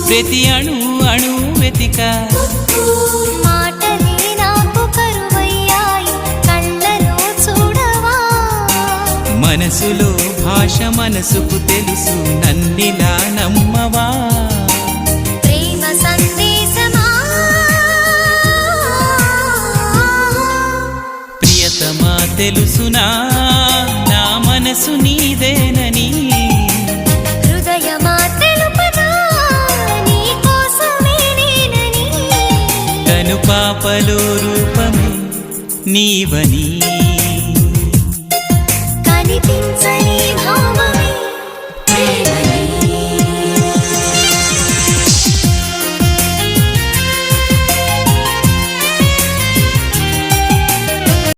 ప్రతి అణు అణు వెతిక మాటలే నాకు కరువయ్యాయి కళ్ళలో చూడవా మనసులో భాష మనసుకు తెలుసు నన్నిలా నమ్మవా ప్రేమ సందేశమా ప్రియతమా తెలుసునా నా మనసు నీదేనని హృదయమా తెలుపనా నీ కోసమే నేనని కను పాపలో రూపమే నీవని కనిపించని